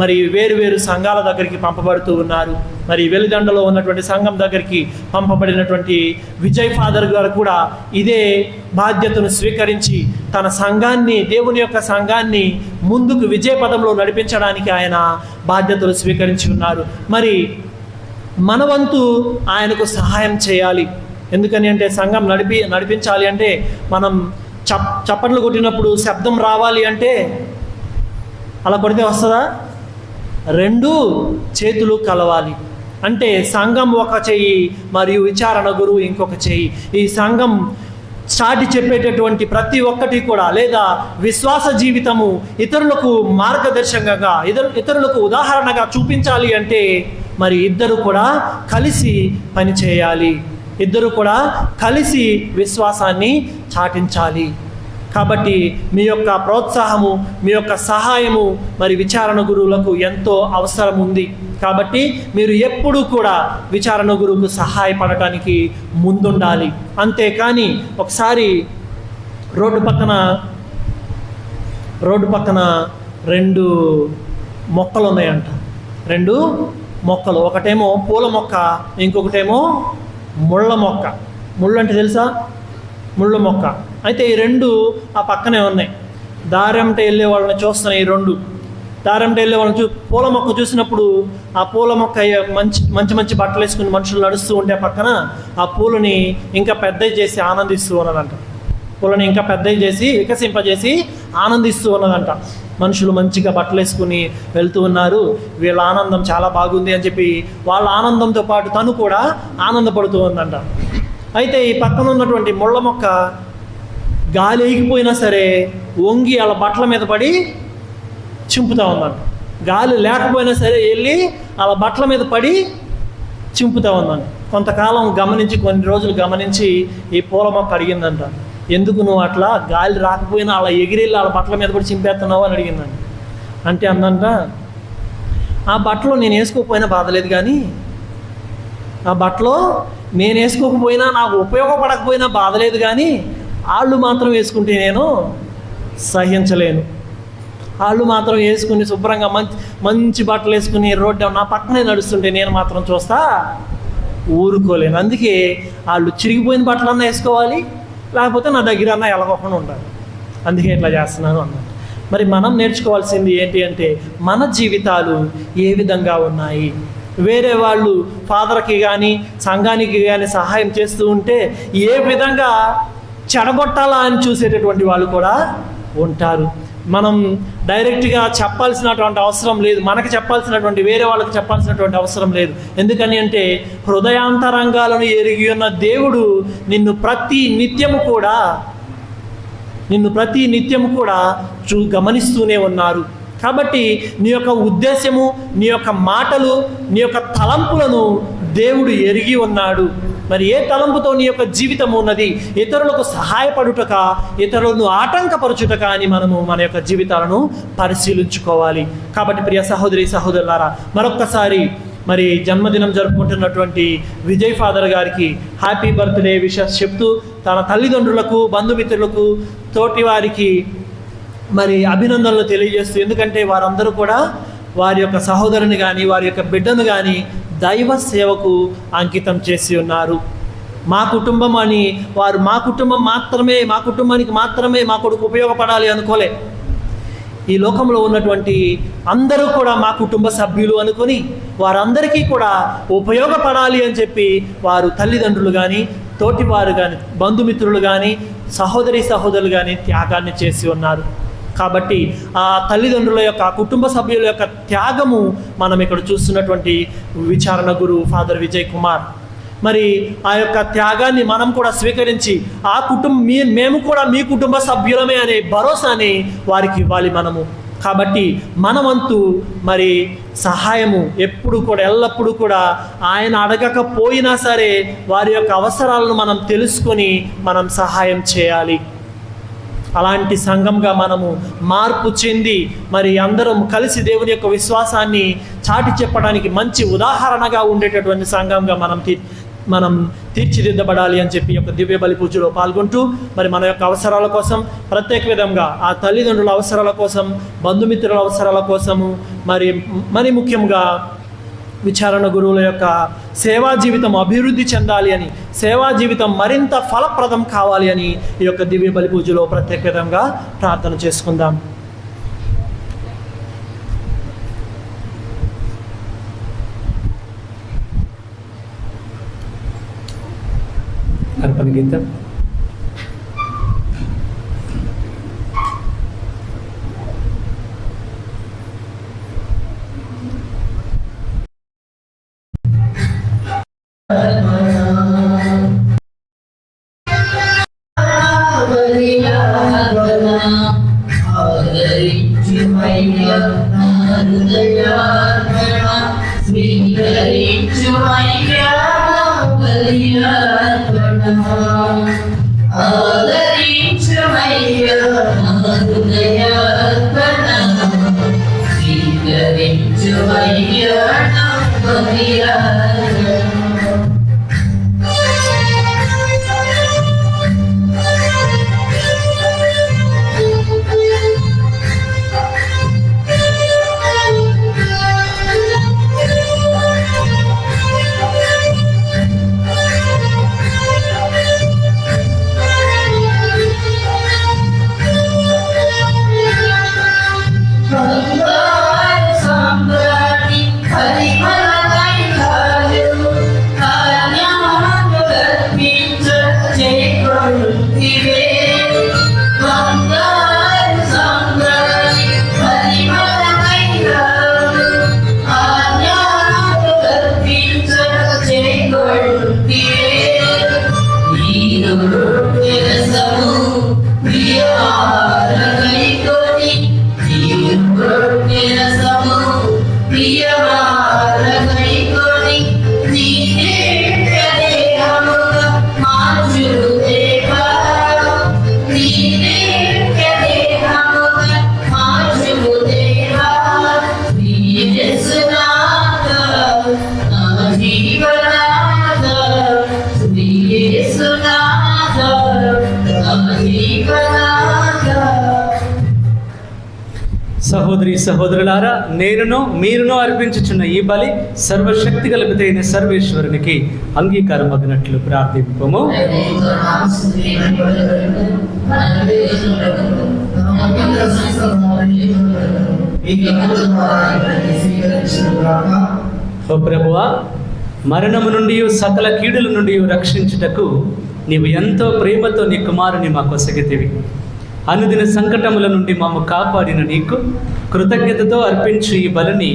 మరి వేరు సంఘాల దగ్గరికి పంపబడుతూ ఉన్నారు. మరి వెలిదండలో ఉన్నటువంటి సంఘం దగ్గరికి పంపబడినటువంటి విజయ్ ఫాదర్ గారు కూడా ఇదే బాధ్యతను స్వీకరించి తన సంఘాన్ని, దేవుని యొక్క సంఘాన్ని ముందుకు విజయ పదంలో నడిపించడానికి ఆయన బాధ్యతలు స్వీకరించి ఉన్నారు. మరి మన వంతు ఆయనకు సహాయం చేయాలి. ఎందుకని అంటే సంఘం నడిపించాలి అంటే మనం చప్పట్లు కొట్టినప్పుడు శబ్దం రావాలి అంటే అలా కొడితే వస్తుందా? 2 చేతులు కలవాలి. అంటే సంఘం ఒక చెయ్యి మరియు విచారణ గురువు ఇంకొక చెయ్యి. ఈ సంఘం చాటి చెప్పేటటువంటి ప్రతి ఒక్కటి కూడా లేదా విశ్వాస జీవితము ఇతరులకు మార్గదర్శకంగా, ఇతరులకు ఉదాహరణగా చూపించాలి అంటే మరి ఇద్దరు కూడా కలిసి పనిచేయాలి. ఇద్దరు కూడా కలిసి విశ్వాసాన్ని చాటించాలి. కాబట్టి మీ యొక్క ప్రోత్సాహము, మీ యొక్క సహాయము మరి విచారణ గురువులకు ఎంతో అవసరం ఉంది. కాబట్టి మీరు ఎప్పుడూ కూడా విచారణ గురువుకు సహాయపడటానికి ముందుండాలి. అంతేకాని ఒకసారి రోడ్డు పక్కన 2 మొక్కలు ఉన్నాయంట. 2 మొక్కలు, ఒకటేమో పూల మొక్క, ఇంకొకటేమో ముళ్ళ మొక్క. ముళ్ళు అంటే తెలుసా? ముళ్ళ మొక్క. అయితే ఈ 2 ఆ పక్కనే ఉన్నాయి. దారంట వెళ్ళే వాళ్ళని చూస్తున్నాయి. ఈ 2 దారంట వెళ్ళే వాళ్ళని పూల మొక్క చూసినప్పుడు ఆ పూల మొక్క మంచి బట్టలు వేసుకుని మనుషులు నడుస్తూ ఉంటే పక్కన ఆ పూలని ఇంకా పెద్దవి చేసి ఆనందిస్తూ ఉన్నదంట. పూలని ఇంకా పెద్దవి చేసి వికసింపజేసి ఆనందిస్తూ ఉన్నదంట. మనుషులు మంచిగా బట్టలు వేసుకుని వెళ్తూ ఉన్నారు, వీళ్ళ ఆనందం చాలా బాగుంది అని చెప్పి వాళ్ళ ఆనందంతో పాటు తను కూడా ఆనందపడుతూ ఉందంట. అయితే ఈ పక్కన ఉన్నటువంటి ముళ్ళ మొక్క గాలి ఎగిపోయినా సరే వంగి వాళ్ళ బట్టల మీద పడి చింపుతూ ఉన్నాను. గాలి లేకపోయినా సరే వెళ్ళి వాళ్ళ బట్టల మీద పడి చింపుతూ ఉన్నాను. కొంతకాలం గమనించి, కొన్ని రోజులు గమనించి ఈ పూల మొక్క అడిగిందంట, ఎందుకు నువ్వు అట్లా గాలి రాకపోయినా అలా ఎగిరెళ్ళి వాళ్ళ బట్టల మీద పడి చింపేస్తున్నావు అని అడిగిందంట. అంటే అందంట, ఆ బట్టలో నేను వేసుకోకపోయినా బాధలేదు, కానీ ఆ బట్టలో నేను వేసుకోకపోయినా నాకు ఉపయోగపడకపోయినా బాధలేదు, కానీ వాళ్ళు మాత్రం వేసుకుంటే నేను సహించలేను. వాళ్ళు మాత్రం వేసుకుని శుభ్రంగా మంచి బట్టలు వేసుకుని రోడ్డు నా పక్కనే నడుస్తుంటే నేను మాత్రం చూస్తా ఊరుకోలేను. అందుకే వాళ్ళు చిరిగిపోయిన బట్టలన్నా వేసుకోవాలి, లేకపోతే నా దగ్గర అన్నా ఎలగకుండా ఉండాలి. అందుకే ఇట్లా చేస్తున్నాను అన్నమాట. మరి మనం నేర్చుకోవాల్సింది ఏంటి అంటే, మన జీవితాలు ఏ విధంగా ఉన్నాయి. వేరే వాళ్ళు ఫాదర్కి కానీ సంఘానికి కానీ సహాయం చేస్తూ ఉంటే ఏ విధంగా చెడగొట్టాలా అని చూసేటటువంటి వాళ్ళు కూడా ఉంటారు. మనం డైరెక్ట్గా చెప్పాల్సినటువంటి అవసరం లేదు, మనకి చెప్పాల్సినటువంటి వేరే వాళ్ళకి చెప్పాల్సినటువంటి అవసరం లేదు. ఎందుకని అంటే హృదయాంతరంగాలను ఎరిగి ఉన్న దేవుడు నిన్ను ప్రతి నిత్యము కూడా గమనిస్తూనే ఉన్నారు. కాబట్టి నీ యొక్క ఉద్దేశము, నీ యొక్క మాటలు, నీ యొక్క తలంపులను దేవుడు ఎరిగి ఉన్నాడు. మరి ఏ తలంపుతో నీ యొక్క జీవితం ఉన్నది, ఇతరులకు సహాయపడుటక, ఇతరులను ఆటంకపరచుటక అని మనము మన యొక్క జీవితాలను పరిశీలించుకోవాలి. కాబట్టి ప్రియ సహోదరి సహోదరులారా, మరొక్కసారి మరి జన్మదినం జరుపుకుంటున్నటువంటి విజయ్ ఫాదర్ గారికి హ్యాపీ బర్త్డే విషెస్ చెప్తూ, తన తల్లిదండ్రులకు, బంధుమిత్రులకు, తోటి వారికి మరి అభినందనలు తెలియజేస్తూ, ఎందుకంటే వారందరూ కూడా వారి యొక్క సహోదరుని కానీ వారి యొక్క బిడ్డను కానీ దైవ సేవకు అంకితం చేసి ఉన్నారు. మా కుటుంబం అని వారు మా కుటుంబానికి మాత్రమే మా కొడుకు ఉపయోగపడాలి అనుకోలే. ఈ లోకంలో ఉన్నటువంటి అందరూ కూడా మా కుటుంబ సభ్యులు అనుకొని వారందరికీ కూడా ఉపయోగపడాలి అని చెప్పి వారు తల్లిదండ్రులు కానీ, తోటివారు కానీ, బంధుమిత్రులు కానీ, సహోదరులు కానీ త్యాగాన్ని చేసి ఉన్నారు. కాబట్టి ఆ తల్లిదండ్రుల యొక్క, కుటుంబ సభ్యుల యొక్క త్యాగము మనం ఇక్కడ చూస్తున్నటువంటి విచారణ గురువు ఫాదర్ విజయ్ కుమార్. మరి ఆ యొక్క త్యాగాన్ని మనం కూడా స్వీకరించి మేము కూడా మీ కుటుంబ సభ్యులమే అనే భరోసాని వారికి ఇవ్వాలి మనము. కాబట్టి మనమంతు మరి సహాయము ఎప్పుడు కూడా, ఎల్లప్పుడూ కూడా ఆయన అడగకపోయినా సరే వారి యొక్క అవసరాలను మనం తెలుసుకొని మనం సహాయం చేయాలి. అలాంటి సంఘంగా మనము మార్పు చెంది మరి అందరం కలిసి దేవుని యొక్క విశ్వాసాన్ని చాటి చెప్పడానికి మంచి ఉదాహరణగా ఉండేటటువంటి సంఘంగా మనం తీర్చిదిద్దబడాలి అని చెప్పి యొక్క దివ్య బలి పూజలో పాల్గొంటూ, మరి మన యొక్క అవసరాల కోసం ప్రత్యేక విధంగా ఆ తల్లిదండ్రుల అవసరాల కోసం, బంధుమిత్రుల అవసరాల కోసము, మరి ముఖ్యంగా విచారణ గురువుల యొక్క సేవా జీవితం అభివృద్ధి చెందాలి అని, సేవా జీవితం మరింత ఫలప్రదం కావాలి అని ఈ యొక్క దివ్య బలి పూజలో ప్రత్యేక విధంగా ప్రార్థన చేసుకుందాం. అర్పణ గీతం. Hari ప్రియవారగైకొని నీనే దేహముగా మార్చును దేవా, నీనే దేహముగా మార్చును దేవా. యేసునాథ నా జీవనాథ, యేసునాథ నా జీవనాథ. సహోదరి సహోదరులారా, నేనును మీరును అర్పించుచున్న ఈ బలి సర్వశక్తి కలిపితైన సర్వేశ్వరునికి అంగీకారం అగినట్లు ప్రార్థింపము. ఓ ప్రభువా, మరణము నుండి సకల కీడుల నుండి రక్షించుటకు నీవు ఎంతో ప్రేమతో నీ కుమారుని మాకు ఒసగితివి. అనుదిన సంకటముల నుండి మాము కాపాడిన నీకు కృతజ్ఞతతో అర్పించు ఈ బలిని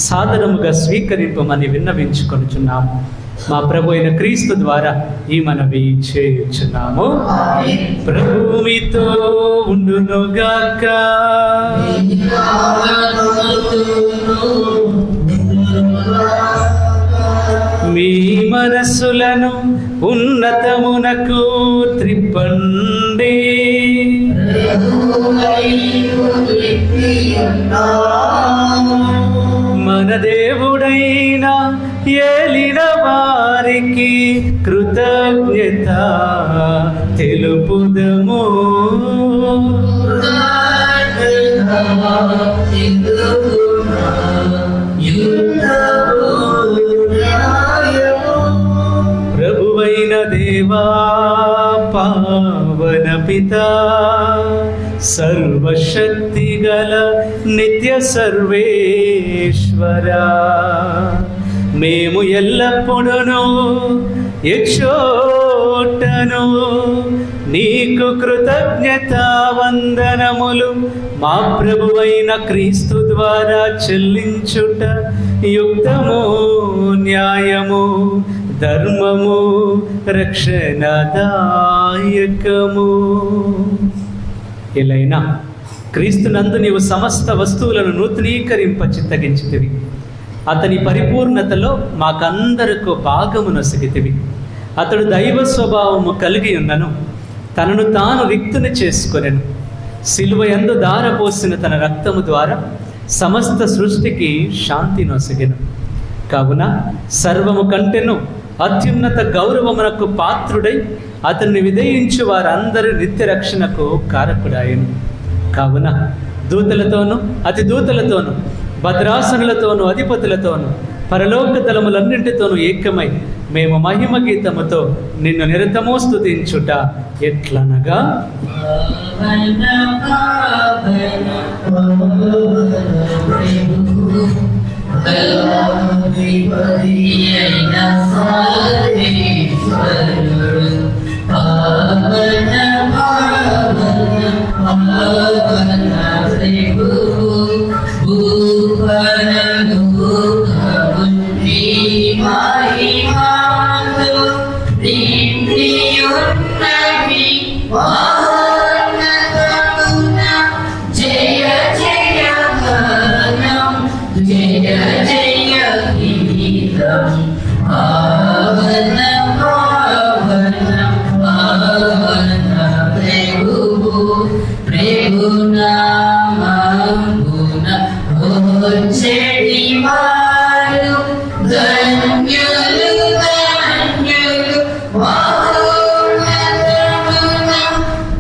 సాదరముగా స్వీకరింపమని విన్నవించుకొనుచున్నాము. మా ప్రభు అయిన క్రీస్తు ద్వారా ఈ మనవి చేయుచున్నాము. ప్రభు మీతో ఉండునుగాక. మీ మనస్సులను ఉన్నతమునకు త్రిప్పండి. మన దేవుడైన ఏలిన వారికి కృతజ్ఞత తెలుపుదము. ప్రభువైన దేవా, పావన పితా, సర్వశక్తి గల నిత్య సర్వేశ్వరా, మేము ఎల్లప్పుడూ యక్షోటను నీకు కృతజ్ఞత వందనములు మా ప్రభువైన క్రీస్తు ద్వారా చెల్లించుట యుక్తము, న్యాయము, ధర్మము, రక్షణదాయకము. ఎలైనా క్రీస్తునందు నీవు సమస్త వస్తువులను నూతనీకరింప చిత్తగించితివి. అతని పరిపూర్ణతలో మాకందరకు భాగము నొసగితివి. అతడు దైవ స్వభావము కలిగి ఉన్నను తనను తాను రిక్తుని చేసుకొనెను. సిలువ యందు ధారపోసిన తన రక్తము ద్వారా సమస్త సృష్టికి శాంతి నొసగెను. కావున సర్వము కంటెను అత్యున్నత గౌరవమునకు పాత్రుడై అతన్ని విధేయించు వారందరి నిత్య రక్షణకు కారకుడాయను. కావున దూతలతోనూ అతి దూతలతోనూ భద్రాసనులతోనూ అధిపతులతోనూ పరలోక దళములన్నింటితోనూ ఏకమై మేము మహిమ గీతముతో నిన్ను నిరతమో స్తుతించుట ఎట్లనగా, జయ జయ గణం, జయ జయ గీతం, పావన పావన పావన ప్రభువు, ప్రభునామమున వచ్చెడి వారు ధన్యులు, ధన్యులు. మహోన్నతమున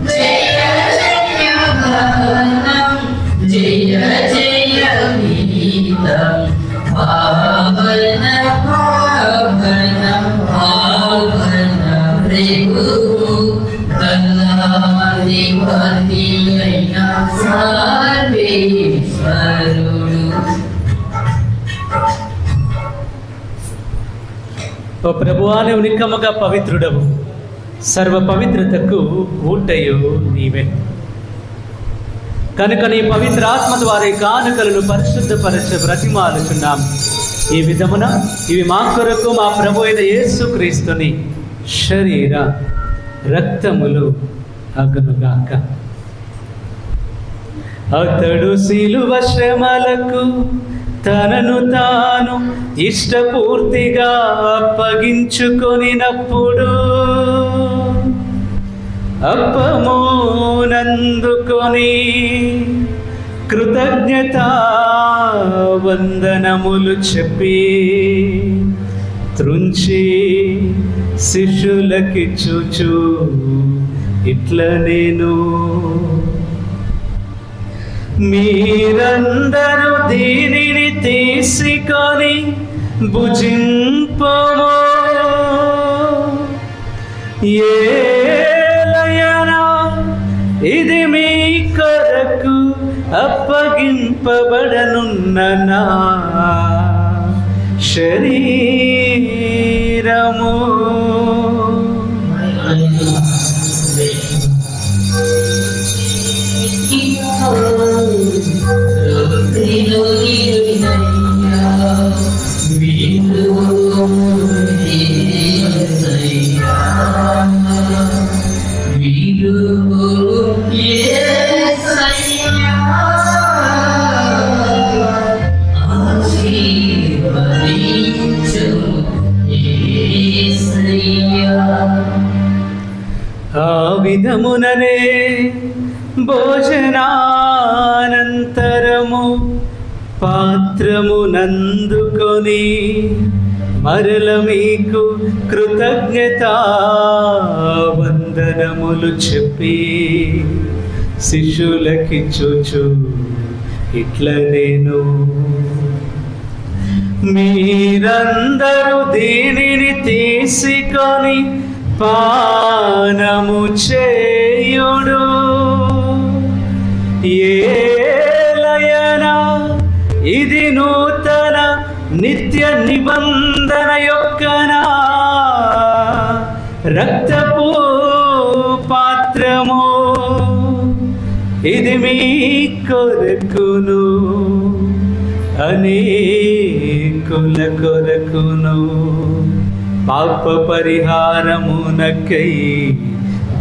జయ జయ గణం, జయ జయ గీతం, పావన పావన పావన ప్రభువు, దళాధిపతి అయిన సర్వేశ్వరుడు. ఓ ప్రభువా, నీవు నిక్కముగా పవిత్రుడవు, సర్వ పవిత్రతకు ఊటయు నీవే. కనుక నీ పవిత్ర ఆత్మ ద్వారా ఈ కానుకలను పరిశుద్ధపరచ బ్రతిమాలుచున్నాం. ఈ విధమున ఇవి మా కొరకు మా ప్రభు అయిన యేసు క్రీస్తుని శరీర రక్తములు అగునుగాక. అతడు సిలువ శ్రమలకు తనను తాను ఇష్టపూర్తిగా అప్పగించుకొనినప్పుడు అప్పమునందుకొని కృతజ్ఞతా వందనములు చెప్పి త్రుంచి శిష్యులకిచ్చుచు ఇట్ల నేను మీరందరూ దీనిని తీసుకొని భుజింపము ఏలయనా ఇది మీ కొరకు అప్పగింపబడనున్న నా శరీరము. ఆ విధముననే భోజనానంతరము పాత్రమునందుకొని మరల మీకు కృతజ్ఞతా వందనములు చెప్పి శిష్యులకిచ్చుచు ఇట్ల నేను మీరందరూ దీనిని తీసుకొని పానము చేయుడు ఏలయనా ఇది నూతన నిత్య నిబంధన యొక్క నా రక్తపు పాత్రము. ఇది మీ కొరకును అనేకుల కొరకును పాప పరిహారమునకై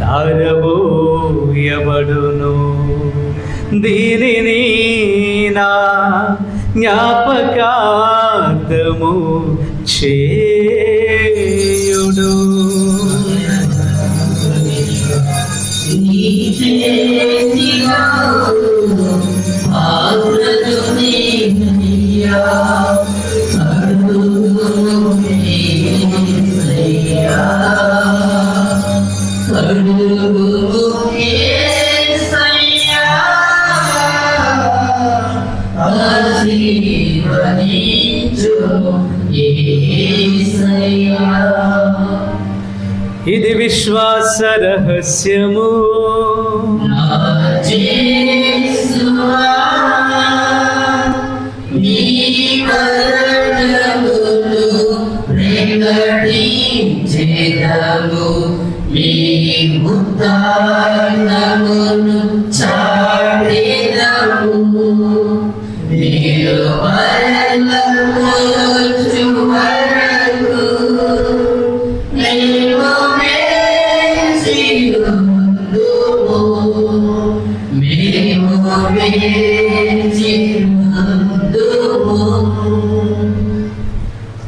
దారబోయబడును. దీనిని నా జ్ఞాపకార్థము చేయుడు. ఇది విశ్వాస రహస్యము.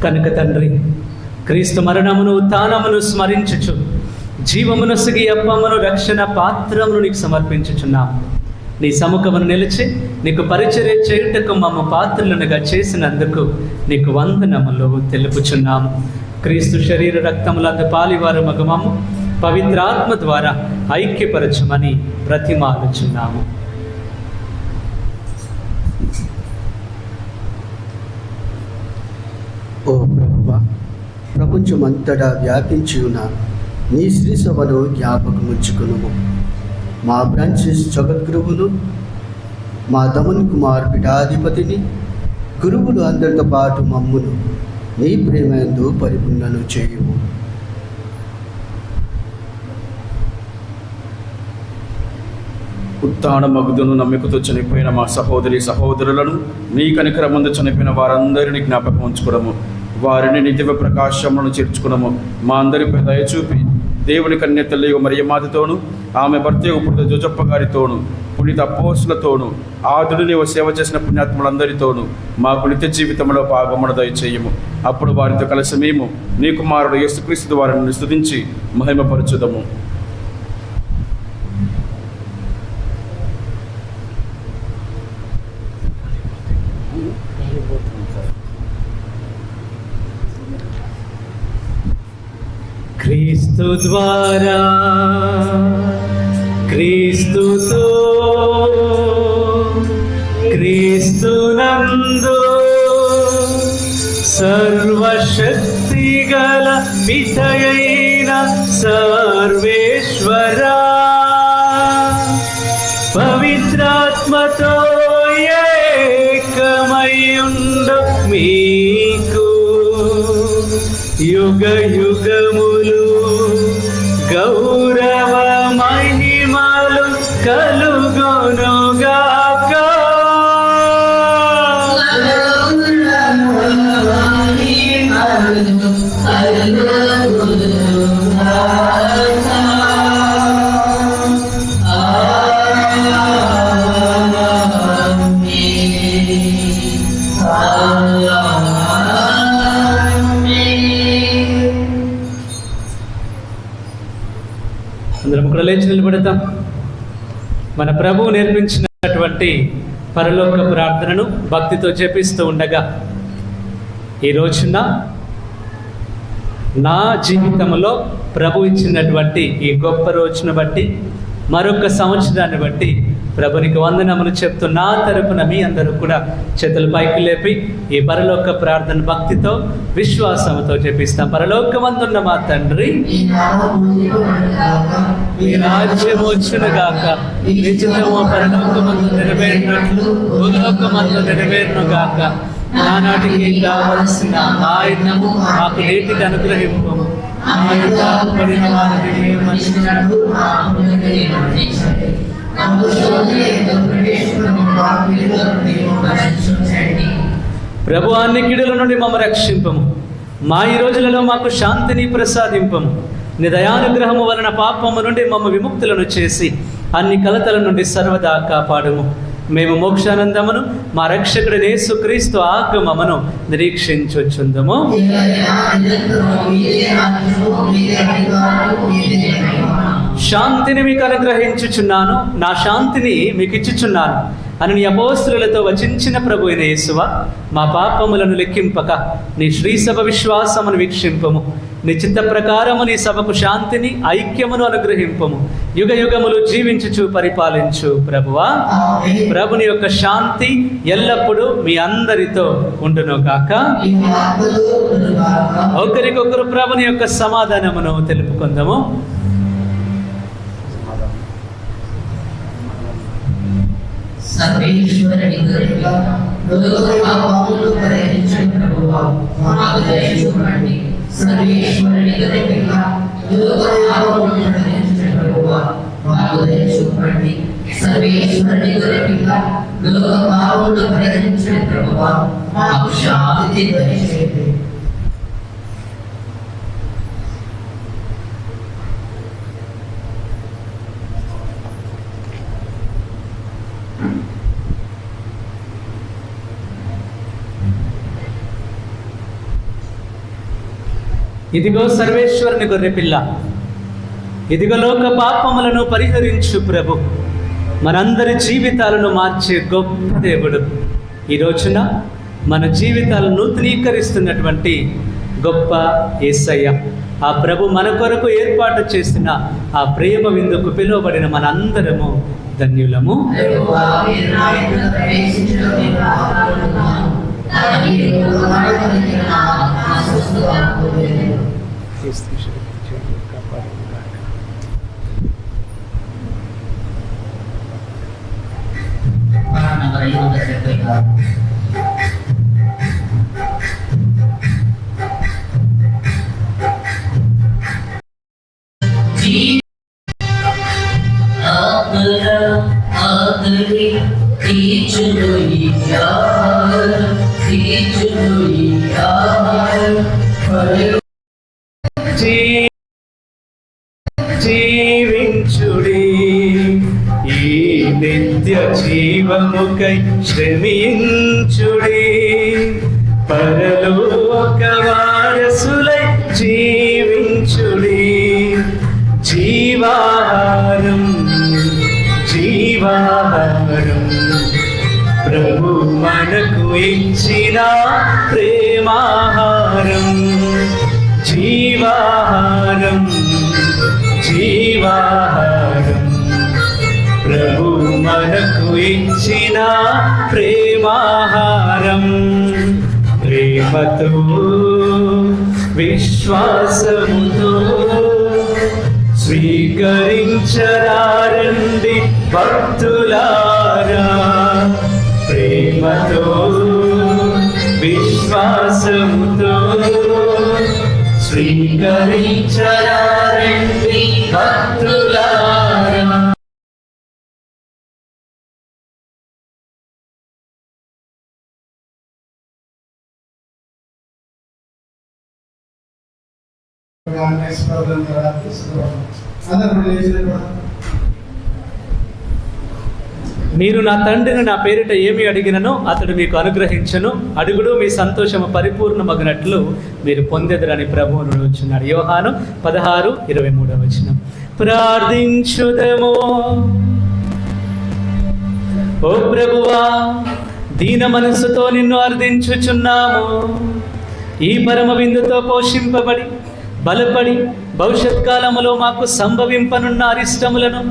కనుక తండ్రి, క్రీస్తు మరణమును ఉత్థానమును స్మరించుచు జీవమునొసగి అప్పమును రక్షణ పాత్రమును నీకు సమర్పించుచున్నాము. నీ సముఖమును నిలిచి నీకు పరిచర్య చేయుటకు మమ్మ పాత్రలుగా చేసినందుకు నీకు వందనములు తెలుపుచున్నాము. క్రీస్తు శరీర రక్తములందు పాలివారు మగమము పవిత్రాత్మ ద్వారా ఐక్యపరచమని బ్రతిమాలుచున్నాము. ఓ ప్రభువా, ప్రపంచమంతటా వ్యాపించి ఉన్న నీ శ్రీ సభను జ్ఞాపకముంచుకును. మా ఫ్రాన్సిస్ జగద్గురువును, మా దమన్ కుమార్ పీఠాధిపతిని, గురువులు అందరితో పాటు మమ్మును నీ ప్రేమందు పరిపూర్ణను చేయుము. ఉత్థాన మగుదును నమ్మికతో చనిపోయిన మా సహోదరి సహోదరులను నీ కనికరమందు చనిపోయిన వారందరినీ జ్ఞాపకం ఉంచుకోవడము, వారిని నిత్య ప్రకాశములను చేర్చుకున్నాము. మా అందరిపై దయ చూపి దేవుని కన్య తల్లి మరియమాతతోను ఆమె భర్త పుట్టిన జోజప్ప గారితోను పునీత అపోస్తులతోను ఆదుడు నీవు సేవ చేసిన పుణ్యాత్ములందరితోనూ మాకు నిత్య జీవితంలో భాగమును దయచేయము. అప్పుడు వారితో కలిసి మేము నీ కుమారుడు యేసుక్రీస్తు వారిని స్తుతించి మహిమపరచుదము. క్రీస్తు ద్వారా క్రీస్తుతో క్రీస్తునందు సర్వశక్తి గల పితయైన సర్వేశ్వరా పవిత్రాత్మతో ఏకమయుండు మీకు యుగ యుగములు గౌరవ మహిమలు కలుగునుగాక. అందరం కూడా లేచి నిలబడతాం. మన ప్రభువు నేర్పించినటువంటి పరలోక ప్రార్థనను భక్తితో జపిస్తూ ఉండగా ఈ రోజున నా జీవితంలో ప్రభు ఇచ్చినటువంటి ఈ గొప్ప రోజును బట్టి మరొక సంవత్సరాన్ని బట్టి ప్రభునికి వందనములు చెప్తూ నా తరపున మీ అందరూ కూడా చేతుల పైకి లేపి ఈ పరలోక ప్రార్థన భక్తితో విశ్వాసంతో జపిస్తాం. పరలోకమందున్న మా తండ్రి, నీ రాజ్యం వచ్చునుగాక, నీ చిత్తము పరలోకమందు నెరవేరినట్లు భూలోకమందు నెరవేరునుగాక. నానాటికి కావలసిన ఆయనము మాకు నేటికి అనుగ్రహింపము. పడిన వారిని మన్నించినట్లు ప్రభు అన్ని కీడుల నుండి మమ్మ రక్షింపము. మా ఈ రోజులలో మాకు శాంతిని ప్రసాదింపము. నీ దయానుగ్రహము వలన పాపము నుండి మమ్మ విముక్తులను చేసి అన్ని కలతల నుండి సర్వదా కాపాడుము. మేము మోక్షానందమును మా రక్షకుడైన యేసుక్రీస్తు ఆగమమును నిరీక్షించుచుందుము. శాంతిని మీకు అనుగ్రహించుచున్నాను, నా శాంతిని మీకు ఇచ్చుచున్నాను అని నీ అపోస్తులతో వచించిన ప్రభు అయిన యేసువా, మా పాపములను లెక్కింపక నీ శ్రీసభ విశ్వాసమును వీక్షింపము. నీ చిత్త ప్రకారము నీ సభకు శాంతిని ఐక్యమును అనుగ్రహింపము. యుగ యుగములు జీవించుచు పరిపాలించు ప్రభువా. ప్రభుని యొక్క శాంతి ఎల్లప్పుడూ మీ అందరితో ఉండును గాక. ఒకరికొకరు ప్రభుని యొక్క సమాధానమును తెలుపుకుందాము. సర్వేశ్వరుని కృప లోకపాపములను పరిహరించు ప్రభువా, మాకు దయ చూపండి. సర్వేశ్వరుని కృప లోకపాపములను పరిహరించు ప్రభువా, మాకు దయ చూపండి. సర్వేశ్వరుని కృప లోకపాపములను పరిహరించు ప్రభువా, మాకు శాంతి దయచేయండి. ఇదిగో సర్వేశ్వరుని గొర్రెపిల్ల, ఇదిగో లోక పాపములను పరిహరించు ప్రభు, మనందరి జీవితాలను మార్చే గొప్ప దేవుడు. ఈ రోజున మన జీవితాలను నూతనీకరిస్తున్నటువంటి గొప్ప యేసయ్య, ఆ ప్రభు మన కొరకు ఏర్పాటు చేసిన ఆ ప్రేమ విందుకు పిలువబడిన మనందరము ధన్యులము. తీర్చును నిత్య జీవముకై శ్రమించుడి, పరలోక వారసులై జీవించుడి. జీవాహారం జీవాహారం ప్రభు మనకు ఇచ్చిన ప్రేమాహారం. జీవాహారం జీవాహారం ప్రభు మనకు ఇచ్చిన ప్రేమాహారం. ప్రేమతో విశ్వాసముతో స్వీకరించరారండి భక్తులారా. ప్రేమతో విశ్వాసముతో స్వీకరించరారండి భక్తులారా. మీరు నా తండ్రిని నా పేరిట ఏమి అడిగిననో అతడు మీకు అనుగ్రహించను, అడుగుడు మీ సంతోషము పరిపూర్ణమగినట్లు మీరు పొందెదరని ప్రభువు నుండి యోహాను 16:23. ప్రార్థించుదము. ఓ ప్రభువా, దీన మనస్సుతో నిన్ను అర్థించుచున్నాము. ఈ పరమ విందుతో పోషింపబడి బలపడి భవిష్యత్ కాలములో మాకు సంభవింపనున్న అరిష్టములను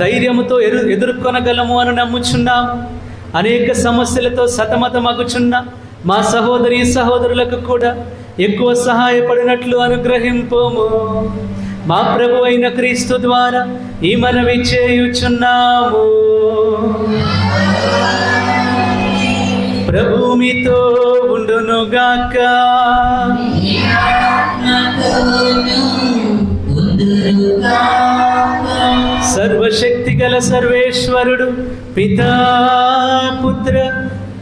ధైర్యముతో ఎదుర్కొనగలము అని నమ్ముచున్నాము. అనేక సమస్యలతో సతమతమగుచున్న మా సహోదరి సహోదరులకు కూడా ఎక్కువ సహాయపడినట్లు అనుగ్రహింపుము. మా ప్రభు అయిన క్రీస్తు ద్వారా ఈ మనవి చేయుచున్నాము. ప్రభు మీతో ఉండునుగాక. సర్వశక్తి గల సర్వేశ్వరుడు పితా పుత్ర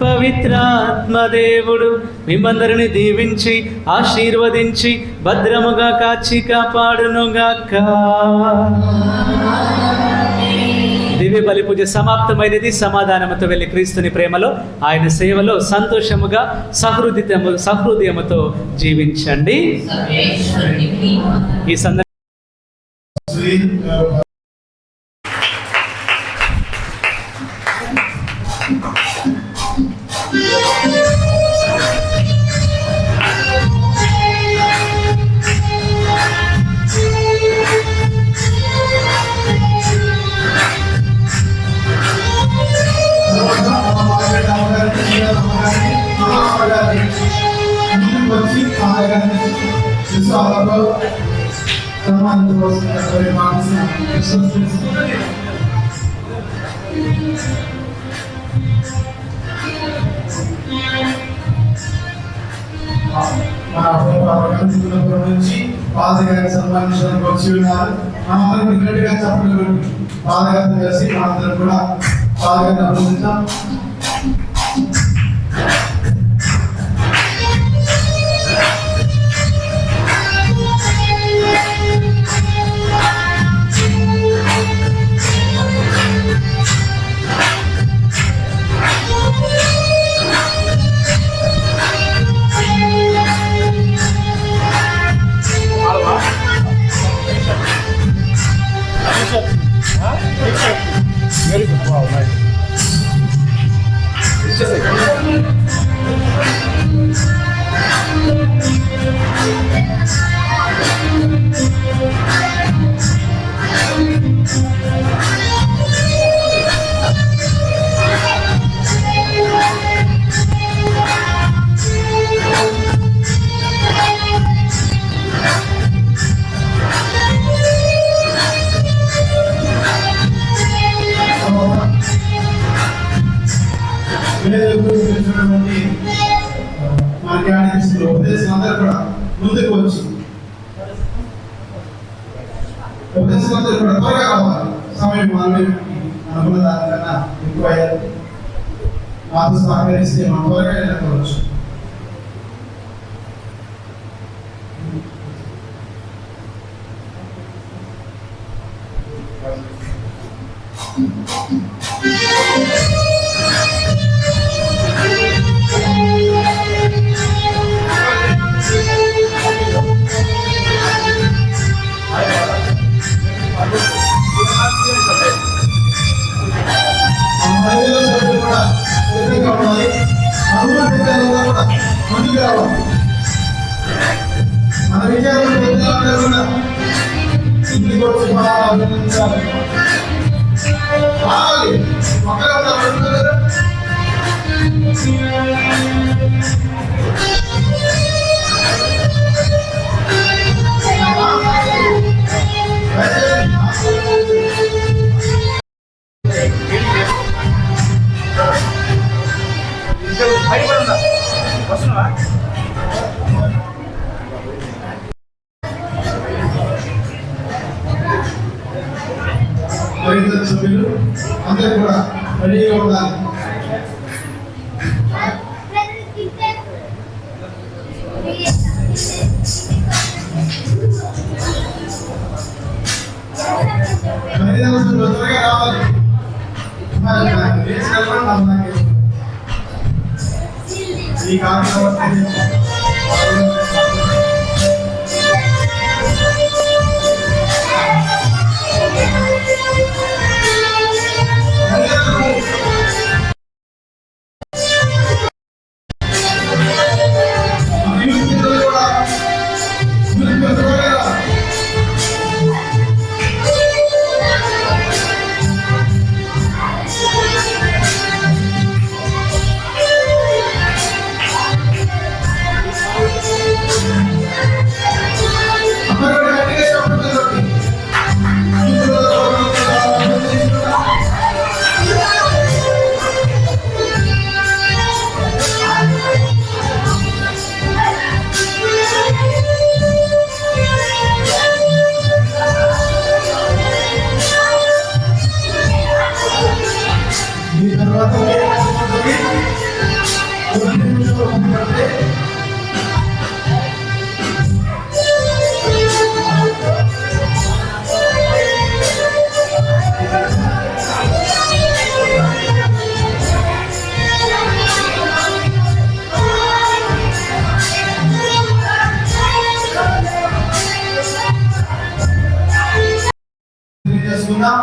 పవిత్రాత్మ దేవుడు మిమ్మందరిని దీవించి ఆశీర్వదించి భద్రముగా కాచి కాపాడునుగాక. దివ్య బలి పూజ సమాప్తమైనది. సమాధానముతో వెళ్ళి క్రీస్తుని ప్రేమలో ఆయన సేవలో సంతోషముగా సహృదయముతో జీవించండి. ఈ సందర్భంగా నుంచి పాదగారికి సంబంధించడానికి వచ్చి ఉన్నారు. మనందరం గట్టిగా చెప్పలు పాదగారిని కలిసి మనందరం కూడా పాదగారిని అభినందించాం. Very good. Wow, nice. It's just like ఉపదేశం అందరూ కూడా ముందుకు వచ్చి ఉపదేశం అందరూ కూడా త్వరగా కావాలి. సమయం అనుకున్న దానికన్నా ఎక్కువ అయ్యారు. మాతో సహకరిస్తే మనం త్వరగా వెళ్ళవచ్చు. మన విజయాలు పొందాలంటే కూడా ఇంటికి వచ్చి బాగా అభినందించాలి. రావాలి. ఒకరే ఉన్నారు కదా. సభ్యులు అందరూ కూడా రెడీగా ఉండాలి. త్వరగా రావాలి. ఈ కార్యక్రమం చేసుకుందాం.